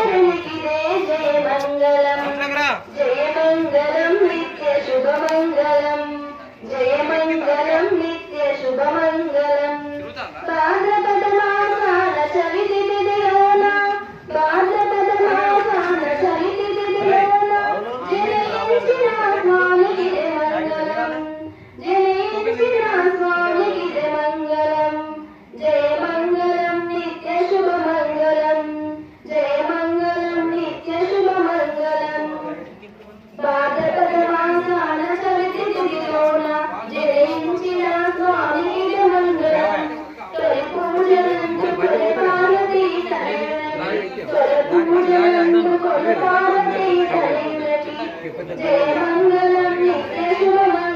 ధరణికిదే జయ మంగళం జయ మంగళం నిత్య శుభమంగళం జయ మంగళం నిత్య శుభమంగళం భాద్రపద మాసాన చవితి తిథిలోన భాద్రపద మాసాన చవితి తిథిలోన జనయించిన స్వామికిదే మంగళం జనయించిన స్వామికిదే మంగళం జయ మంగళం నిత్య శుభమంగళం జయ మంగళం నిత్య శుభమంగళం భాద్రపద మాసాన చవితి తిథిలోన జనయించిన స్వామికిదే మంగళం తొలి పూజలందు కొలి పార్వతీ తనయునకి తొలి పూజలందు కొలి పార్వతీ తనయునకి జయ మంగళం నిత్య శుభమంగళం